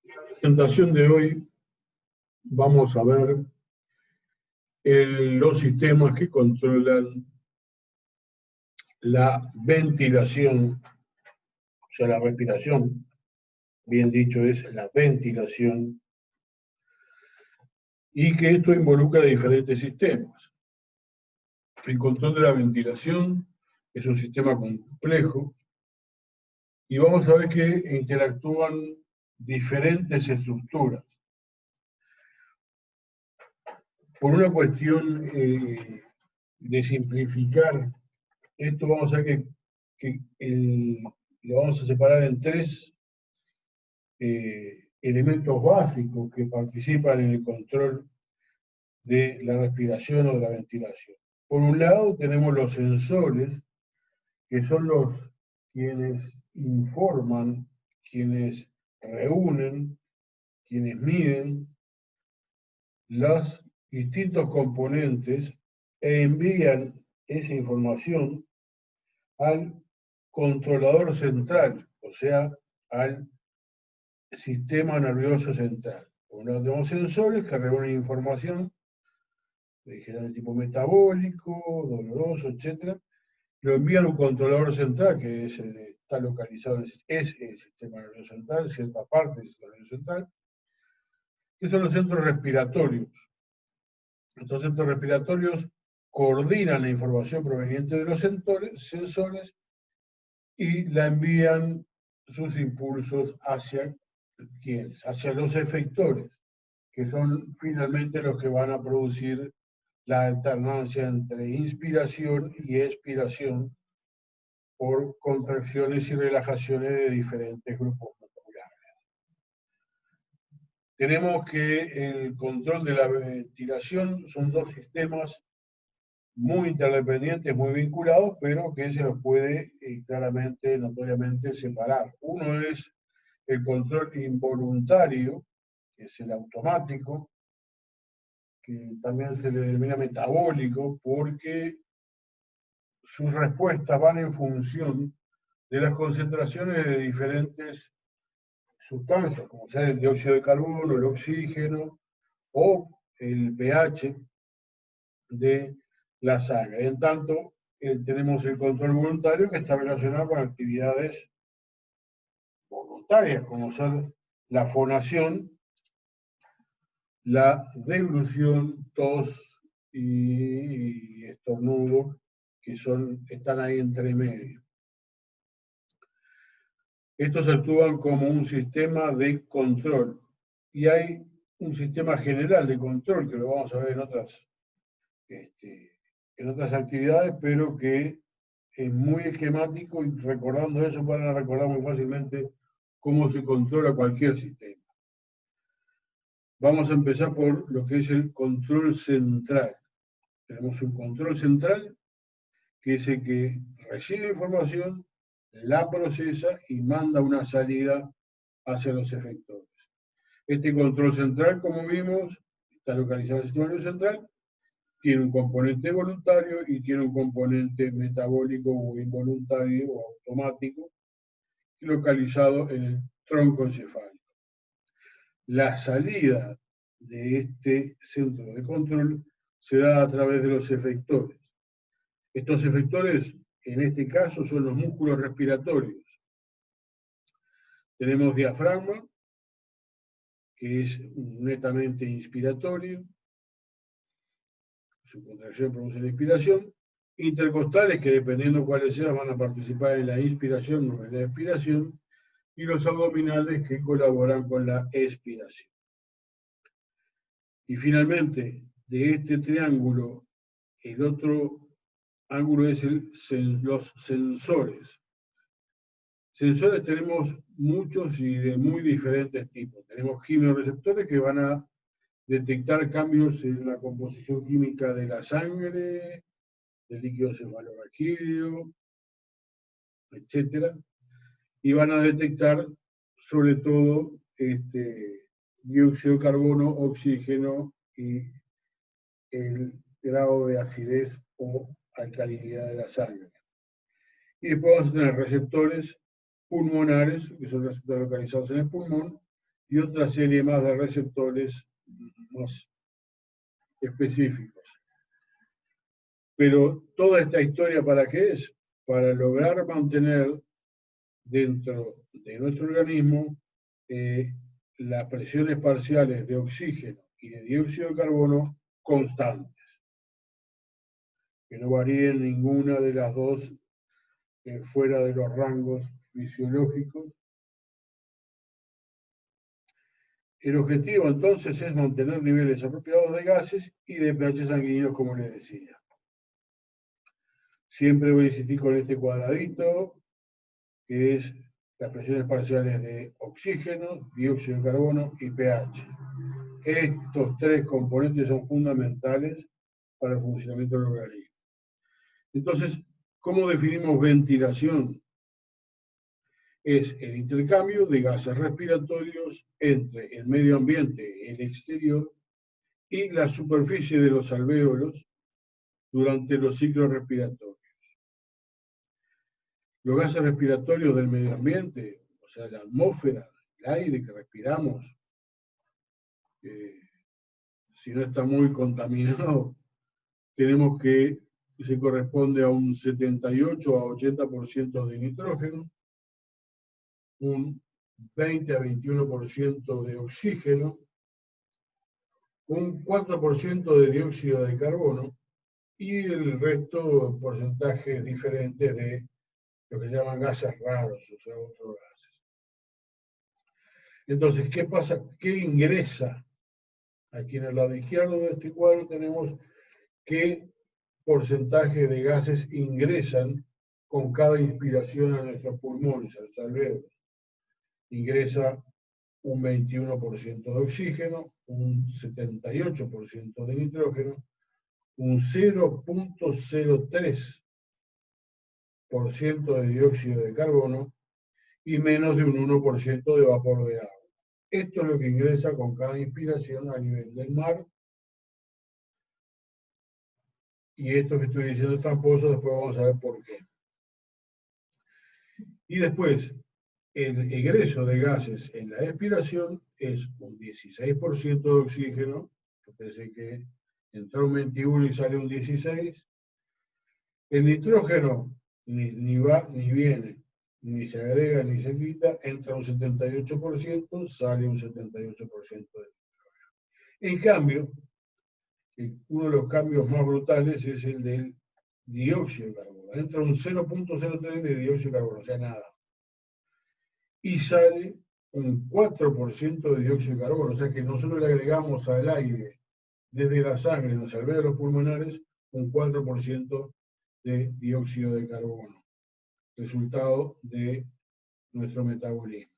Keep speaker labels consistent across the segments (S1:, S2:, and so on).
S1: En la presentación de hoy vamos a ver los sistemas que controlan la ventilación, o sea, la respiración, bien dicho es la ventilación, y que esto involucra diferentes sistemas. El control de la ventilación es un sistema complejo y vamos a ver que interactúan diferentes estructuras. Por una cuestión de simplificar esto, vamos a ver que lo vamos a separar en tres elementos básicos que participan en el control de la respiración o de la ventilación. Por un lado tenemos los sensores, que son los quienes informan, quienes reúnen, quienes miden los distintos componentes e envían esa información al controlador central, o sea, al sistema nervioso central. Por un lado tenemos sensores que reúnen información de tipo metabólico, doloroso, etc. Lo envían a un controlador central, que es está localizado, es el sistema nervioso central, cierta parte del sistema nervioso central, que son los centros respiratorios. Estos centros respiratorios coordinan la información proveniente de los sensores y la envían sus impulsos hacia ¿quiénes? Hacia los efectores, que son finalmente los que van a producir la alternancia entre inspiración y expiración por contracciones y relajaciones de diferentes grupos musculares. Tenemos que el control de la ventilación son dos sistemas muy interdependientes, muy vinculados, pero que se los puede claramente, notoriamente separar. Uno es el control involuntario, que es el automático, que también se le denomina metabólico, porque sus respuestas van en función de las concentraciones de diferentes sustancias, como sea el dióxido de carbono, el oxígeno o el pH de la sangre. En tanto, tenemos el control voluntario que está relacionado con actividades voluntarias, como ser la fonación, la deglución, tos y estornudo, que están ahí entre medio. Estos actúan como un sistema de control. Y hay un sistema general de control, que lo vamos a ver en otras actividades, pero que es muy esquemático, y recordando eso van a recordar muy fácilmente cómo se controla cualquier sistema. Vamos a empezar por lo que es el control central. Tenemos un control central, que es el que recibe información, la procesa y manda una salida hacia los efectores. Este control central, como vimos, está localizado en el sistema nervioso central, tiene un componente voluntario y tiene un componente metabólico o involuntario o automático, localizado en el tronco encefálico. La salida de este centro de control se da a través de los efectores. Estos efectores, en este caso, son los músculos respiratorios. Tenemos diafragma, que es netamente inspiratorio, su contracción produce la inspiración, intercostales, que dependiendo cuáles sean van a participar en la inspiración o en la expiración, y los abdominales, que colaboran con la expiración. Y finalmente, de este triángulo, el otro ángulo es los sensores. Sensores tenemos muchos y de muy diferentes tipos. Tenemos quimiorreceptores que van a detectar cambios en la composición química de la sangre, del líquido cefalorraquídeo, etc. Y van a detectar sobre todo dióxido de carbono, oxígeno y el grado de acidez o alcalinidad de la sangre. Y después vamos a tener receptores pulmonares, que son receptores localizados en el pulmón, y otra serie más de receptores más específicos. Pero toda esta historia, ¿para qué es? Para lograr mantener dentro de nuestro organismo las presiones parciales de oxígeno y de dióxido de carbono constantes, que no varíen ninguna de las dos fuera de los rangos fisiológicos. El objetivo entonces es mantener niveles apropiados de gases y de pH sanguíneos, como les decía. Siempre voy a insistir con este cuadradito, que es las presiones parciales de oxígeno, dióxido de carbono y pH. Estos tres componentes son fundamentales para el funcionamiento del organismo. Entonces, ¿cómo definimos ventilación? Es el intercambio de gases respiratorios entre el medio ambiente, el exterior, y la superficie de los alvéolos durante los ciclos respiratorios. Los gases respiratorios del medio ambiente, o sea, la atmósfera, el aire que respiramos, si no está muy contaminado, tenemos que se corresponde a un 78 a 80% de nitrógeno, un 20 a 21% de oxígeno, un 4% de dióxido de carbono y el resto porcentajes diferentes de lo que se llaman gases raros, o sea, otros gases. Entonces, ¿qué pasa? ¿Qué ingresa? Aquí en el lado izquierdo de este cuadro tenemos qué porcentaje de gases ingresan con cada inspiración a nuestros pulmones, a los alvéolos. Ingresa un 21% de oxígeno, un 78% de nitrógeno, un 0.03% de dióxido de carbono y menos de un 1% de vapor de agua. Esto es lo que ingresa con cada inspiración a nivel del mar. Y esto que estoy diciendo es tramposo, después vamos a ver por qué. Y después, el egreso de gases en la expiración es un 16% de oxígeno, parece que entra un 21 y sale un 16. El nitrógeno ni va ni viene, ni se agrega ni se quita, entra un 78%, sale un 78% de nitrógeno. En cambio, uno de los cambios más brutales es el del dióxido de carbono. Entra un 0.03 de dióxido de carbono, o sea, nada. Y sale un 4% de dióxido de carbono, o sea que nosotros le agregamos al aire, desde la sangre, en los alvéolos pulmonares, un 4% de dióxido de carbono, resultado de nuestro metabolismo.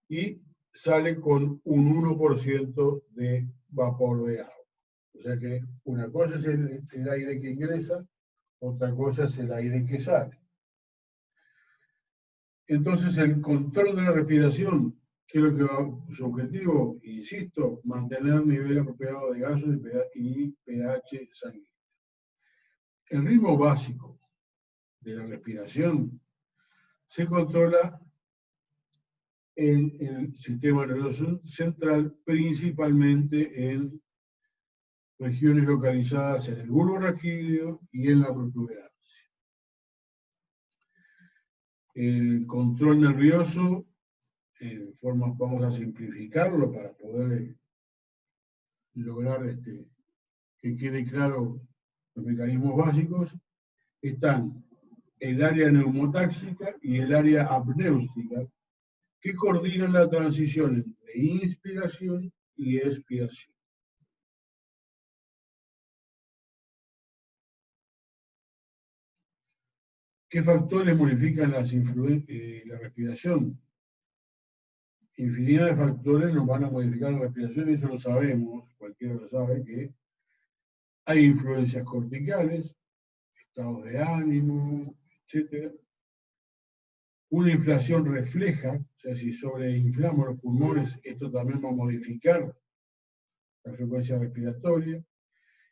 S1: Y sale con un 1% de vapor de agua. O sea que una cosa es el aire que ingresa, otra cosa es el aire que sale. Entonces, el control de la respiración, que es lo que va, su objetivo, insisto, mantener nivel apropiado de gases y pH sanguíneo. El ritmo básico de la respiración se controla en el sistema nervioso central, principalmente en regiones localizadas en el bulbo raquídeo y en la protuberancia. El control nervioso, vamos a simplificarlo para poder lograr que quede claro los mecanismos básicos, están el área neumotáxica y el área apnéustica, que coordinan la transición entre inspiración y expiración. ¿Qué factores modifican la respiración? Infinidad de factores nos van a modificar la respiración, eso lo sabemos, cualquiera lo sabe, que hay influencias corticales, estados de ánimo, etc. Una inflación refleja, o sea, si sobreinflamos los pulmones, esto también va a modificar la frecuencia respiratoria.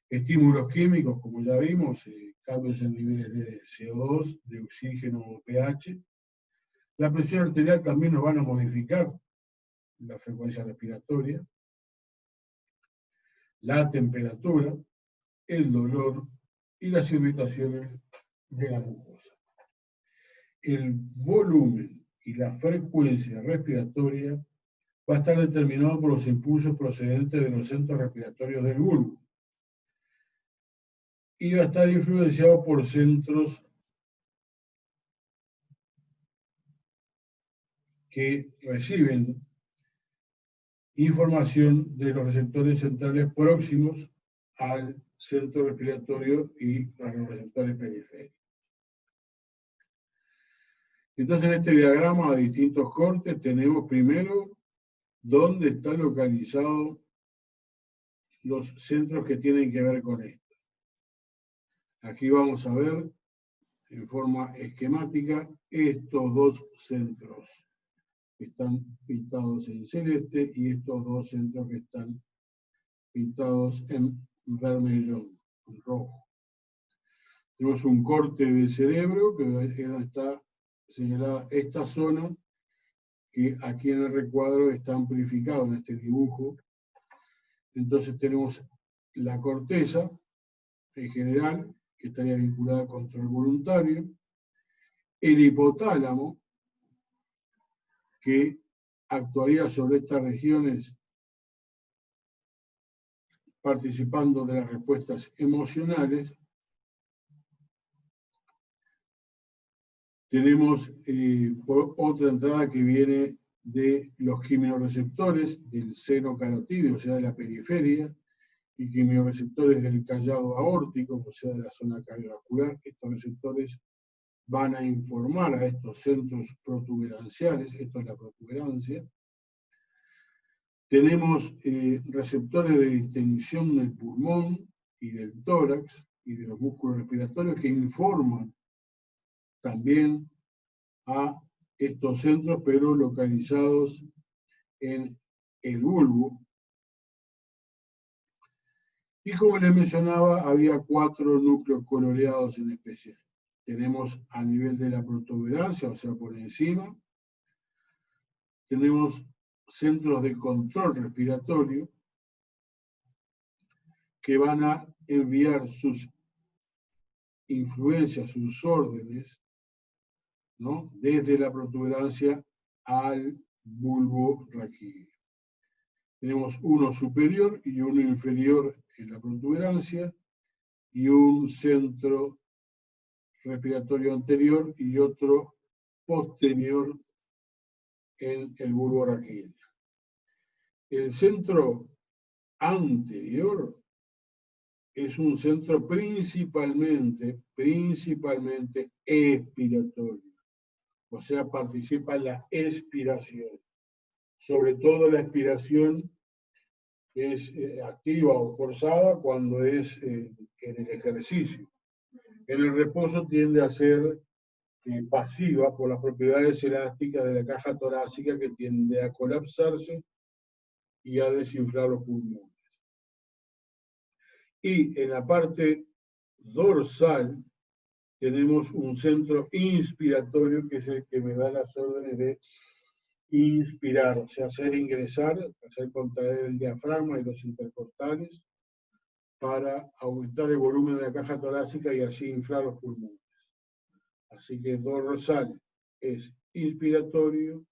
S1: Estímulos químicos, como ya vimos, cambios en niveles de CO2, de oxígeno o pH. La presión arterial también nos van a modificar la frecuencia respiratoria, la temperatura, el dolor y las irritaciones de la mucosa. El volumen y la frecuencia respiratoria va a estar determinado por los impulsos procedentes de los centros respiratorios del bulbo y va a estar influenciado por centros que reciben información de los receptores centrales próximos al centro respiratorio y a los receptores periféricos. Entonces, en este diagrama de distintos cortes tenemos primero dónde están localizados los centros que tienen que ver con esto. Aquí vamos a ver en forma esquemática estos dos centros que están pintados en celeste y estos dos centros que están pintados en vermellón, en rojo. Tenemos un corte del cerebro que está señalada esta zona que aquí en el recuadro está amplificado en este dibujo. Entonces tenemos la corteza en general, que estaría vinculada al control voluntario, el hipotálamo, que actuaría sobre estas regiones participando de las respuestas emocionales. Tenemos por otra entrada que viene de los quimiorreceptores del seno carotídeo, o sea, de la periferia, y quimiorreceptores del callado aórtico, o sea, de la zona cardiovascular. Estos receptores van a informar a estos centros protuberanciales, esto es la protuberancia. Tenemos receptores de distensión del pulmón y del tórax y de los músculos respiratorios que informan también a estos centros, pero localizados en el bulbo. Y como les mencionaba, había 4 núcleos coloreados en especial. Tenemos a nivel de la protuberancia, o sea, por encima. Tenemos centros de control respiratorio que van a enviar sus influencias, sus órdenes, ¿no?, desde la protuberancia al bulbo raquídeo. Tenemos uno superior y uno inferior en la protuberancia y un centro respiratorio anterior y otro posterior en el bulbo raquídeo. El centro anterior es un centro principalmente expiratorio. O sea, participa en la expiración. Sobre todo la expiración es activa o forzada cuando es en el ejercicio. En el reposo tiende a ser pasiva por las propiedades elásticas de la caja torácica que tiende a colapsarse y a desinflar los pulmones. Y en la parte dorsal tenemos un centro inspiratorio que es el que me da las órdenes de inspirar, o sea, hacer ingresar, hacer contraer el diafragma y los intercostales para aumentar el volumen de la caja torácica y así inflar los pulmones. Así que dorsal es inspiratorio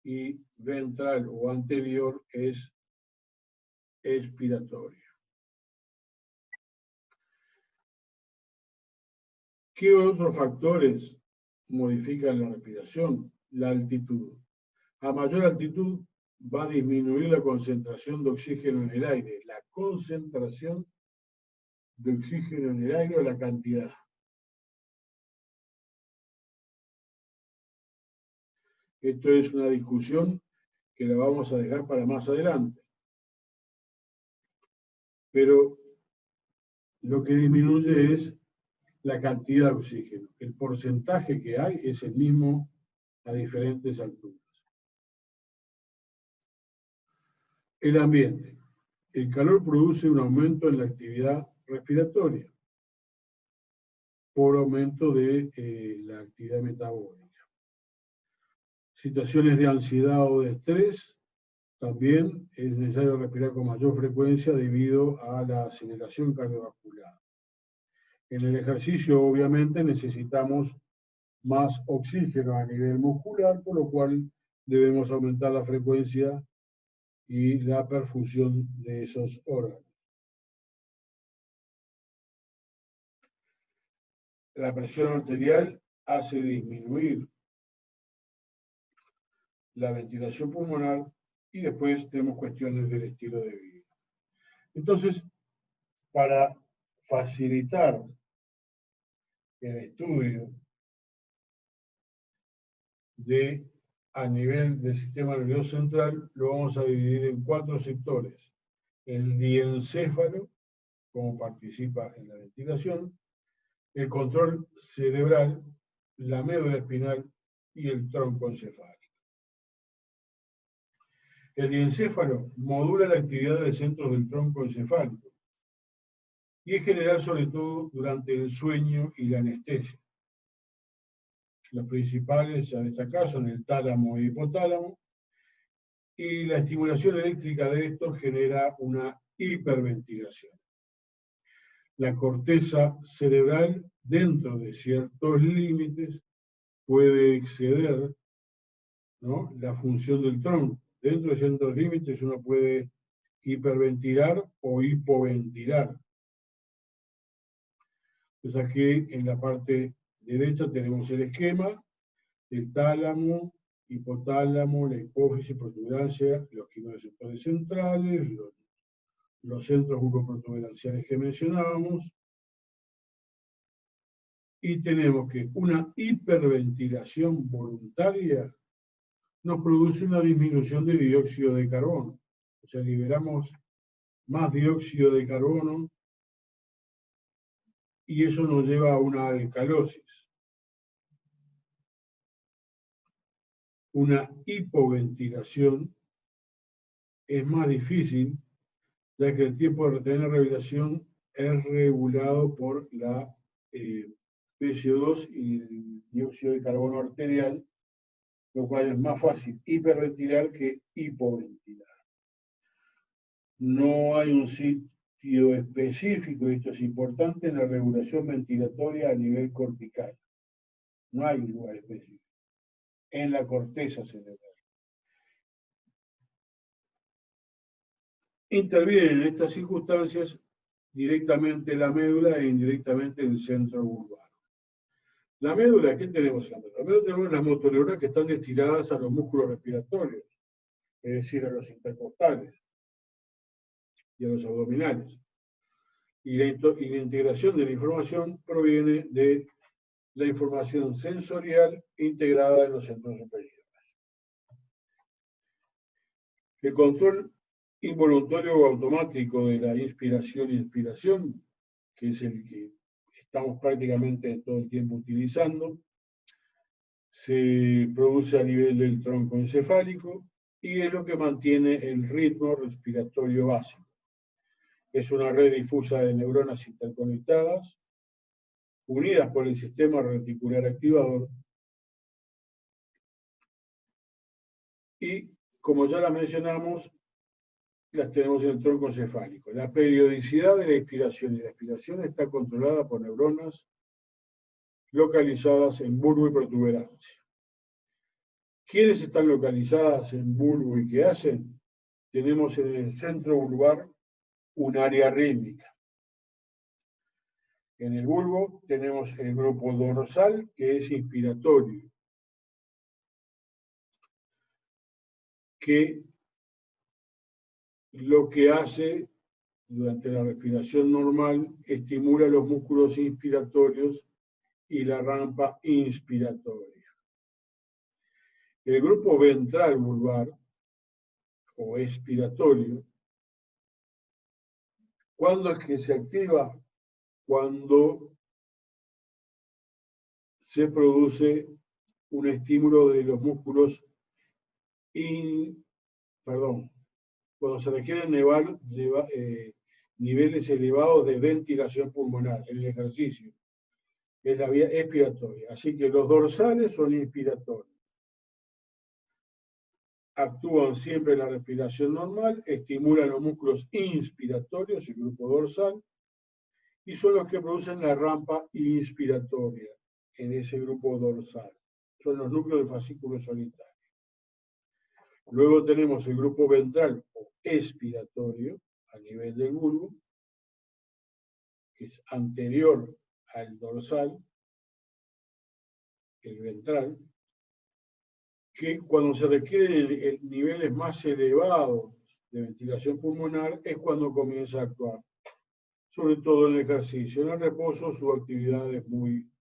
S1: y ventral o anterior es expiratorio. ¿Qué otros factores modifican la respiración? La altitud. A mayor altitud va a disminuir la concentración de oxígeno en el aire. La concentración de oxígeno en el aire o la cantidad. Esto es una discusión que la vamos a dejar para más adelante. Pero lo que disminuye es la cantidad de oxígeno. El porcentaje que hay es el mismo a diferentes alturas. El ambiente. El calor produce un aumento en la actividad respiratoria por aumento de la actividad metabólica. situaciones de ansiedad o de estrés, también es necesario respirar con mayor frecuencia debido a la aceleración cardiovascular. En el ejercicio, obviamente, necesitamos más oxígeno a nivel muscular, por lo cual debemos aumentar la frecuencia y la perfusión de esos órganos. La presión arterial hace disminuir la ventilación pulmonar y después tenemos cuestiones del estilo de vida. Entonces, para facilitar el estudio a nivel del sistema nervioso central, lo vamos a dividir en 4 sectores. El diencéfalo, como participa en la ventilación, el control cerebral, la médula espinal y el tronco encefálico. El diencéfalo modula la actividad de centros del tronco encefálico y es general sobre todo durante el sueño y la anestesia. Los principales a destacar son el tálamo e hipotálamo, y la estimulación eléctrica de estos genera una hiperventilación. La corteza cerebral, dentro de ciertos límites, puede exceder, ¿no?, la función del tronco. Dentro de ciertos límites uno puede hiperventilar o hipoventilar. Entonces aquí en la parte derecha tenemos el esquema del tálamo, hipotálamo, la hipófisis, protuberancia, los quimioreceptores centrales, los centros bucoprotuberanciales que mencionábamos, y tenemos que una hiperventilación voluntaria nos produce una disminución de dióxido de carbono. O sea, liberamos más dióxido de carbono y eso nos lleva a una alcalosis. Una hipoventilación es más difícil, ya que el tiempo de retener la respiración es regulado por la PCO2 y el dióxido de carbono arterial, lo cual es más fácil hiperventilar que hipoventilar. No hay un sitio específico, y esto es importante, en la regulación ventilatoria a nivel cortical. No hay un lugar específico. En la corteza cerebral. Intervienen en estas circunstancias directamente la médula e indirectamente el centro bulbar. La médula, ¿qué tenemos en la médula? La médula tenemos las motoneuronas que están destinadas a los músculos respiratorios, es decir, a los intercostales y a los abdominales. Y la integración de la información proviene de la información sensorial integrada en los centros superiores. El control involuntario o automático de la inspiración y expiración, que es el que estamos prácticamente todo el tiempo utilizando, se produce a nivel del tronco encefálico y es lo que mantiene el ritmo respiratorio básico. Es una red difusa de neuronas interconectadas, unidas por el sistema reticular activador, y, como ya la mencionamos, las tenemos en el tronco encefálico. La periodicidad de la inspiración y la expiración está controlada por neuronas localizadas en bulbo y protuberancia. ¿Quiénes están localizadas en bulbo y qué hacen? Tenemos en el centro bulbar un área rítmica. En el bulbo tenemos el grupo dorsal, que es inspiratorio, que lo que hace durante la respiración normal estimula los músculos inspiratorios y la rampa inspiratoria. El grupo ventral bulbar o expiratorio, ¿cuándo es que se activa? Cuando se produce un estímulo de los músculos, cuando se requieren niveles elevados de ventilación pulmonar en el ejercicio. Es la vía expiratoria. Así que los dorsales son inspiratorios. actúan siempre en la respiración normal, estimulan los músculos inspiratorios, el grupo dorsal, y son los que producen la rampa inspiratoria en ese grupo dorsal. Son los núcleos del fascículo solitario. Luego tenemos el grupo ventral o expiratorio a nivel del bulbo, que es anterior al dorsal, el ventral, que cuando se requieren niveles más elevados de ventilación pulmonar es cuando comienza a actuar, sobre todo en el ejercicio. En el reposo su actividad es muy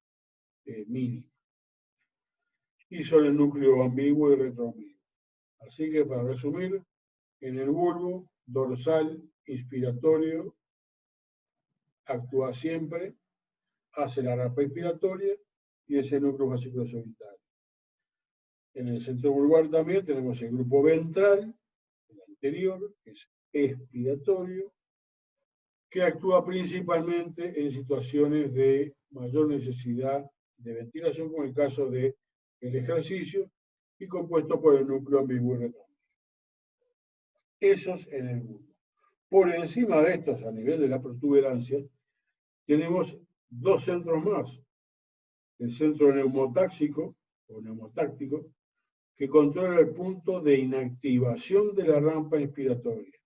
S1: mínima. Y son el núcleo ambiguo y retroambiguo. Así que para resumir, en el bulbo dorsal inspiratorio actúa siempre, hace la rampa inspiratoria y es el núcleo fascículo solitario. En el centro vulvar también tenemos el grupo ventral, el anterior, que es expiratorio, que actúa principalmente en situaciones de mayor necesidad de ventilación, como el caso del ejercicio, y compuesto por el núcleo ambiguo y retroambiguo. Esos en el bulbo. Por encima de estos, a nivel de la protuberancia, tenemos dos centros más. El centro neumotáxico o neumotáctico, que controla el punto de inactivación de la rampa inspiratoria.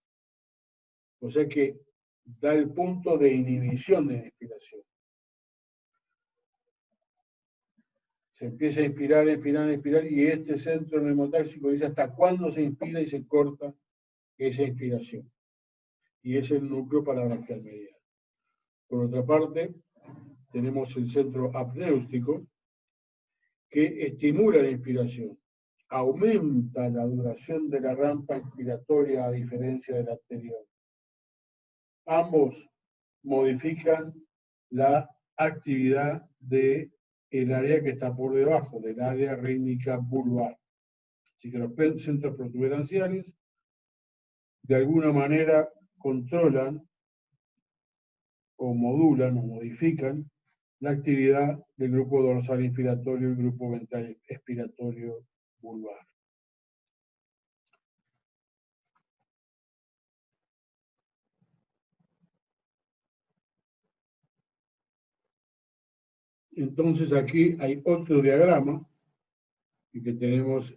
S1: O sea que da el punto de inhibición de la inspiración. Se empieza a inspirar, expirar, expirar, y este centro neumotáxico dice hasta cuándo se inspira y se corta esa inspiración. Y es el núcleo parabranquial medial. Por otra parte, tenemos el centro apnéustico, que estimula la inspiración, aumenta la duración de la rampa inspiratoria a diferencia de la anterior. Ambos modifican la actividad del área que está por debajo, del área rítmica vulvar. Así que los centros protuberanciales de alguna manera controlan o modulan o modifican la actividad del grupo dorsal inspiratorio y grupo ventral expiratorio vulvar. Entonces aquí hay otro diagrama que tenemos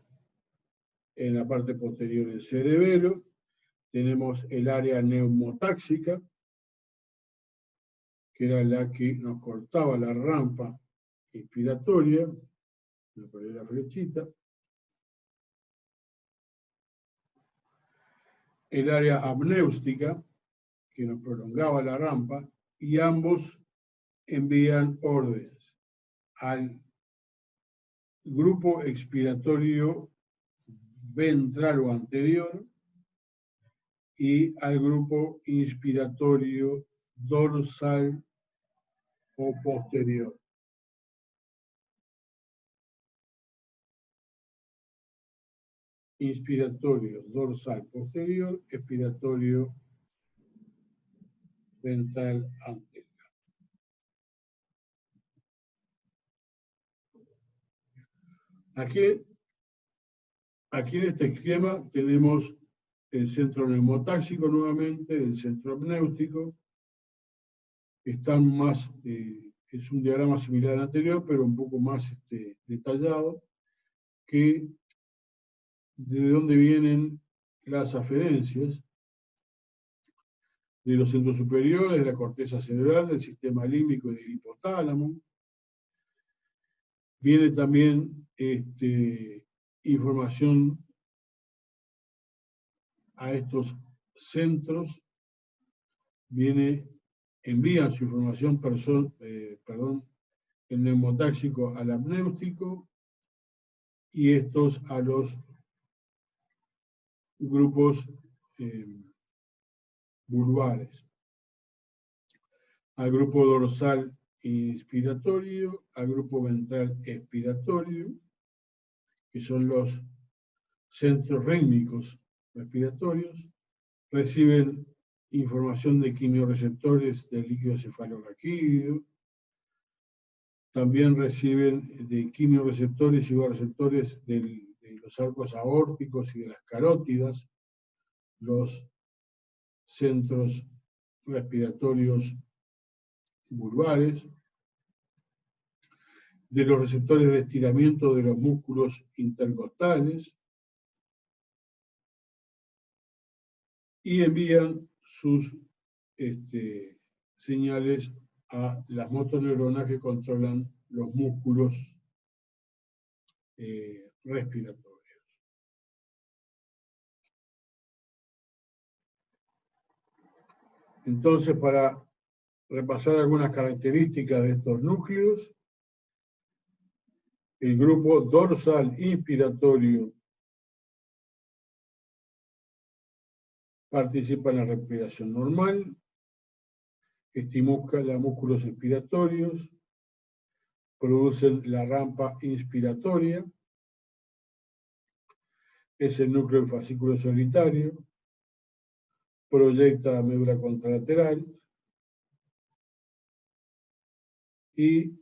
S1: en la parte posterior del cerebelo. Tenemos el área neumotáxica, que era la que nos cortaba la rampa inspiratoria. Voy a poner la flechita. El área apnéustica, que nos prolongaba la rampa, y ambos envían órdenes al grupo expiratorio ventral o anterior y al grupo inspiratorio dorsal o posterior. Inspiratorio dorsal posterior, expiratorio ventral anterior. Aquí en este esquema tenemos el centro neumotáxico nuevamente, el centro apnéutico. Están más, es un diagrama similar al anterior, pero un poco más detallado, que de dónde vienen las aferencias de los centros superiores, de la corteza cerebral, del sistema límbico y del hipotálamo. Viene también información a estos centros, envían su información, el neumotáxico al apnéutico y estos a los grupos vulvares, al grupo dorsal inspiratorio, al grupo ventral expiratorio, que son los centros rítmicos respiratorios, reciben información de quimioreceptores del líquido cefalorraquídeo, también reciben de quimioreceptores y receptores de los arcos aórticos y de las carótidas, los centros respiratorios vulvares, de los receptores de estiramiento de los músculos intercostales, y envían sus señales a las motoneuronas que controlan los músculos respiratorios. Entonces, para repasar algunas características de estos núcleos, el grupo dorsal inspiratorio participa en la respiración normal, estimula músculos inspiratorios, producen la rampa inspiratoria, es el núcleo del fascículo solitario, proyecta la médula contralateral y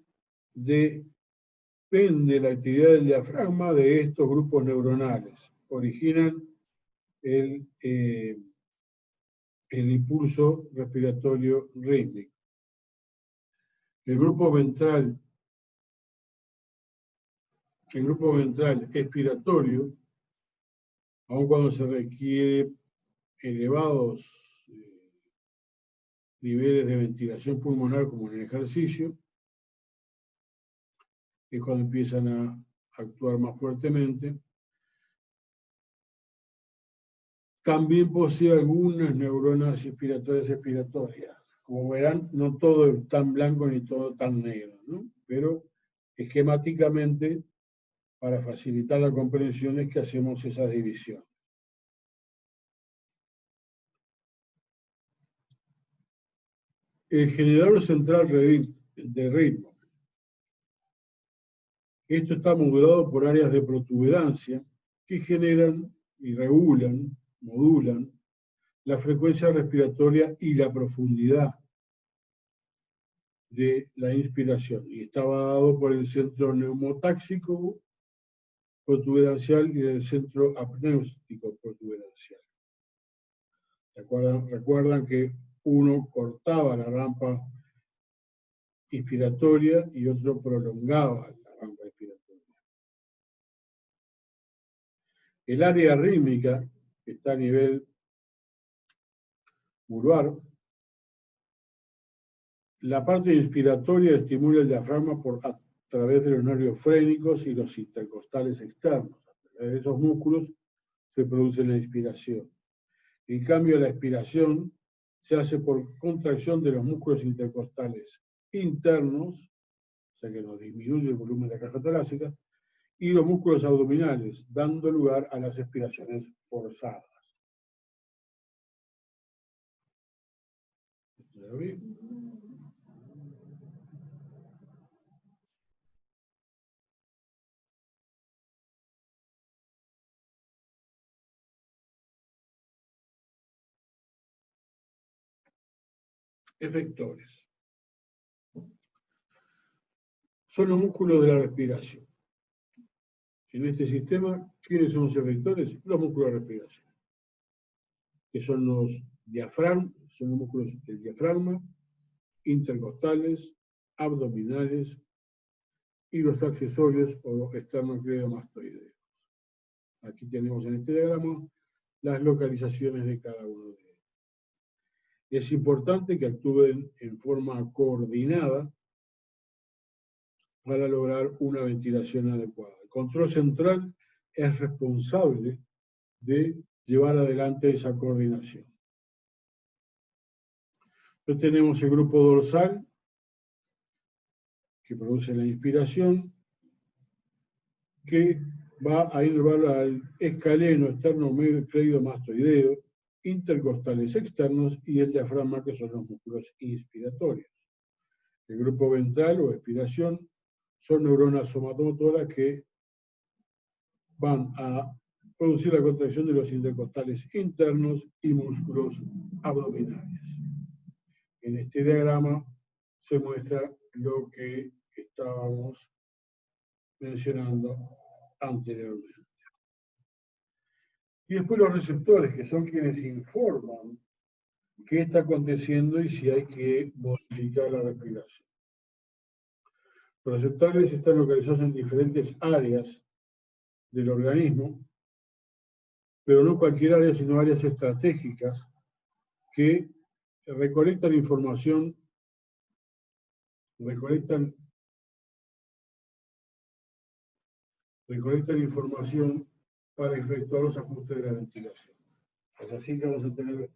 S1: depende la actividad del diafragma de estos grupos neuronales. Originan el impulso respiratorio rítmico. El grupo ventral expiratorio, aun cuando se requiere elevados niveles de ventilación pulmonar como en el ejercicio, es cuando empiezan a actuar más fuertemente. También posee algunas neuronas inspiratorias expiratorias. Como verán, no todo es tan blanco ni todo tan negro, ¿no? Pero esquemáticamente, para facilitar la comprensión, es que hacemos esa división. El generador central de ritmo. Esto está modulado por áreas de protuberancia que generan y modulan la frecuencia respiratoria y la profundidad de la inspiración. Y estaba dado por el centro neumotáxico protuberancial y el centro apnéutico protuberancial. Recuerdan que uno cortaba la rampa inspiratoria y otro prolongaba la rampa inspiratoria. El área rítmica, que está a nivel vulvar, la parte inspiratoria estimula el diafragma a través de los nervios frénicos y los intercostales externos. A través de esos músculos se produce la inspiración. En cambio, la expiración se hace por contracción de los músculos intercostales internos, o sea que nos disminuye el volumen de la caja torácica, y los músculos abdominales, dando lugar a las expiraciones forzadas. ¿Ya vi? Efectores. Son los músculos de la respiración. En este sistema, ¿quiénes son los efectores? Los músculos de respiración, que son los músculos del diafragma, intercostales, abdominales y los accesorios o esternocleidomastoideos. Aquí tenemos en este diagrama las localizaciones de cada uno de ellos. Es importante que actúen en forma coordinada para lograr una ventilación adecuada. El control central es responsable de llevar adelante esa coordinación. Entonces tenemos el grupo dorsal, que produce la inspiración, que va a inervar al escaleno esternocleidomastoideo, intercostales externos y el diafragma, que son los músculos inspiratorios. El grupo ventral o expiración son neuronas somatomotoras que van a producir la contracción de los intercostales internos y músculos abdominales. En este diagrama se muestra lo que estábamos mencionando anteriormente. Y después los receptores, que son quienes informan qué está aconteciendo y si hay que modificar la respiración. Los receptores están localizados en diferentes áreas del organismo, pero no cualquier área, sino áreas estratégicas que recolectan información, recolectan información para efectuar los ajustes de la ventilación. Es así que vamos a tener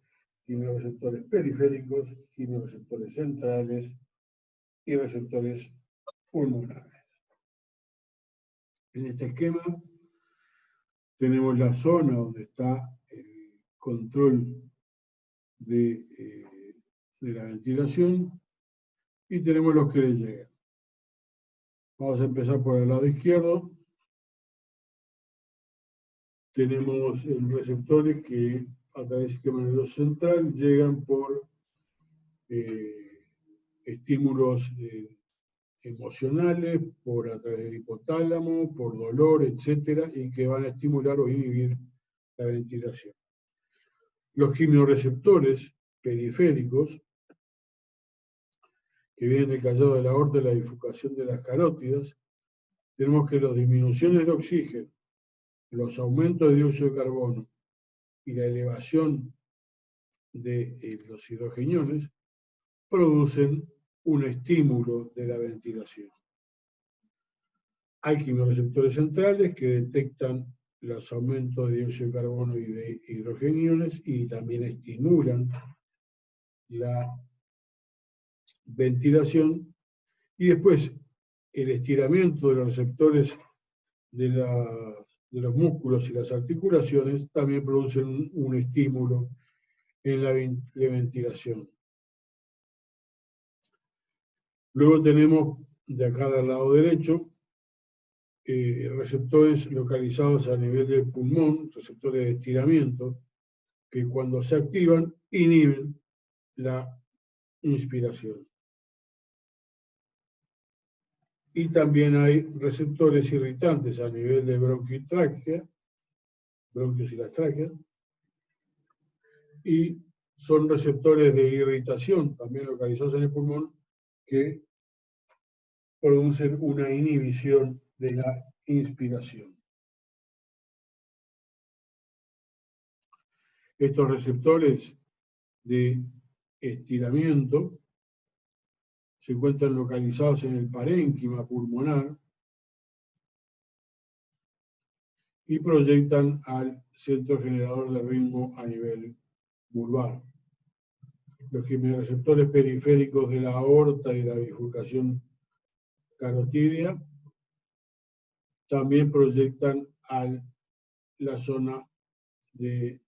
S1: quimiorreceptores periféricos, quimiorreceptores centrales y receptores pulmonares. En este esquema tenemos la zona donde está el control de la ventilación y tenemos los que le llegan. Vamos a empezar por el lado izquierdo. Tenemos receptores que a través del sistema nervioso central llegan por estímulos emocionales, por a través del hipotálamo, por dolor, etcétera, y que van a estimular o inhibir la ventilación. Los quimiorreceptores periféricos, que vienen del callado de la aorta y la bifurcación de las carótidas, tenemos que las disminuciones de oxígeno, los aumentos de dióxido de carbono y la elevación de los hidrogeniones producen un estímulo de la ventilación. Hay quimiorreceptores centrales que detectan los aumentos de dióxido de carbono y de hidrogeniones y también estimulan la ventilación. Y después el estiramiento de los receptores de los músculos y las articulaciones también producen un estímulo en la ventilación. Luego tenemos de acá del lado derecho receptores localizados a nivel del pulmón, receptores de estiramiento, que cuando se activan inhiben la inspiración. Y también hay receptores irritantes a nivel de bronquios y las tráqueas, y son receptores de irritación, también localizados en el pulmón, que producen una inhibición de la inspiración. Estos receptores de estiramiento se encuentran localizados en el parénquima pulmonar y proyectan al centro generador de ritmo a nivel vulvar. Los quimiorreceptores periféricos de la aorta y la bifurcación carotidia también proyectan a la zona del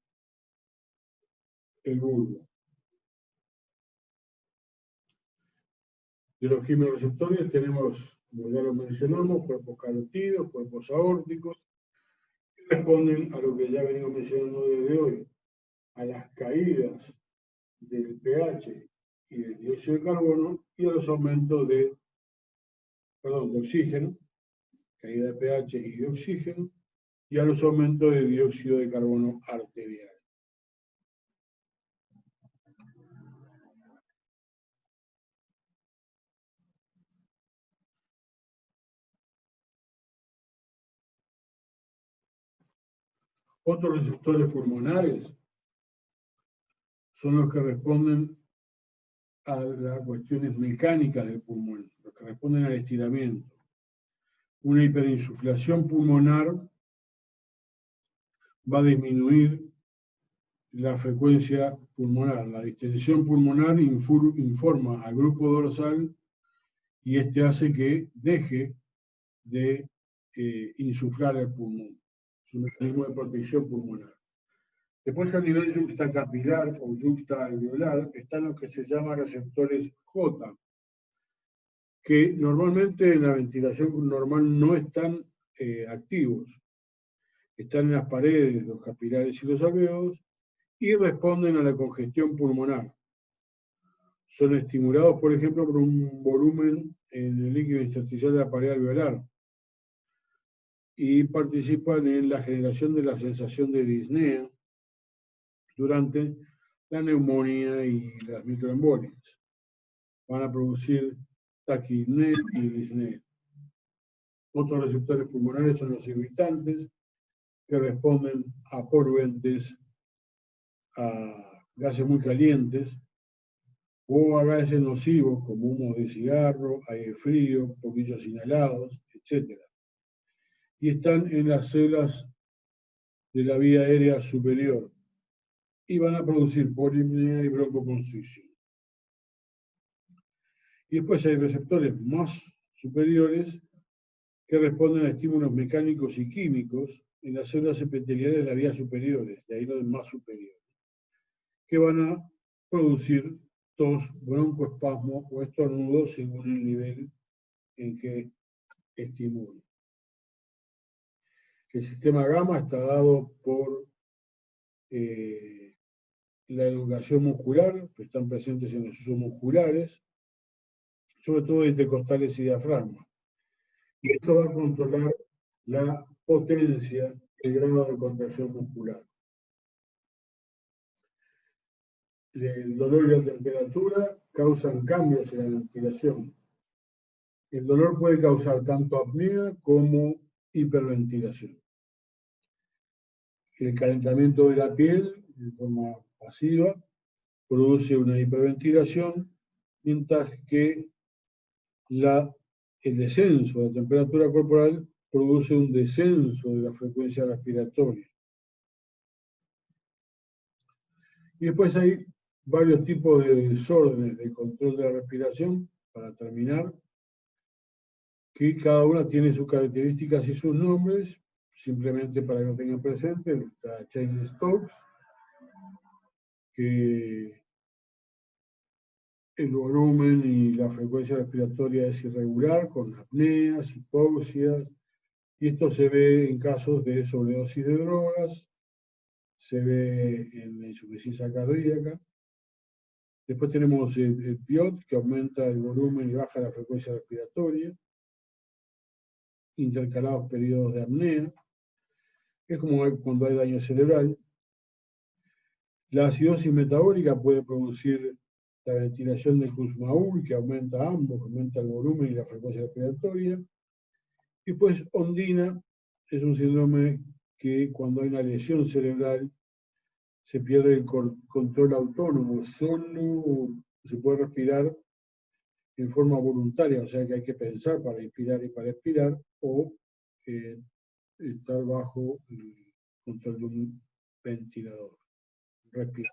S1: bulbo. De los quimiorreceptores tenemos, como ya lo mencionamos, cuerpos carotídeos, cuerpos aórticos, que responden a lo que ya venimos mencionando desde hoy, a las caídas del pH y del dióxido de carbono y a los aumentos de oxígeno, caída de pH y de oxígeno, y a los aumentos de dióxido de carbono arterial. Otros receptores pulmonares son los que responden a las cuestiones mecánicas del pulmón, los que responden al estiramiento. Una hiperinsuflación pulmonar va a disminuir la frecuencia pulmonar. La distensión pulmonar informa al grupo dorsal y este hace que deje de insuflar el pulmón. Es un mecanismo de protección pulmonar. Después, a nivel yuxtacapilar o yuxtaalveolar están los que se llaman receptores J, que normalmente en la ventilación normal no están activos. Están en las paredes, los capilares y los alveolos y responden a la congestión pulmonar. Son estimulados, por ejemplo, por un volumen en el líquido intersticial de la pared alveolar. y participan en la generación de la sensación de disnea durante la neumonía y las microembolias. Van a producir taquipnea y disnea. Otros receptores pulmonares son los irritantes, que responden a poluentes, a gases muy calientes, o a gases nocivos como humo de cigarro, aire frío, polvillos inhalados, etc. Y están en las células de la vía aérea superior y van a producir polipnea y broncoconstricción. Y después hay receptores más superiores que responden a estímulos mecánicos y químicos en las células epiteliales de la vía superiores, de ahí los más superiores, que van a producir tos, broncoespasmo o estornudo según el nivel en que estimulan. El sistema gamma está dado por la elongación muscular, que están presentes en los usos musculares, sobre todo intercostales y diafragma. Y esto va a controlar la potencia, el grado de contracción muscular. El dolor y la temperatura causan cambios en la ventilación. El dolor puede causar tanto apnea como hiperventilación. El calentamiento de la piel, de forma pasiva, produce una hiperventilación, mientras que el descenso de la temperatura corporal produce un descenso de la frecuencia respiratoria. Y después hay varios tipos de desórdenes de control de la respiración, para terminar, que cada una tiene sus características y sus nombres, simplemente para que lo tengan presente. Está Cheyne-Stokes, que el volumen y la frecuencia respiratoria es irregular, con apneas, hipoxias, y esto se ve en casos de sobredosis de drogas, se ve en la insuficiencia cardíaca. Después tenemos el PIOT, que aumenta el volumen y baja la frecuencia respiratoria, intercalados periodos de apnea. Es como cuando hay daño cerebral. La acidosis metabólica puede producir la ventilación de Kussmaul, que aumenta ambos, aumenta el volumen y la frecuencia respiratoria. Y pues ondina es un síndrome que cuando hay una lesión cerebral se pierde el control autónomo, solo se puede respirar en forma voluntaria, o sea que hay que pensar para inspirar y para expirar, o estar bajo el control de un ventilador, respirar.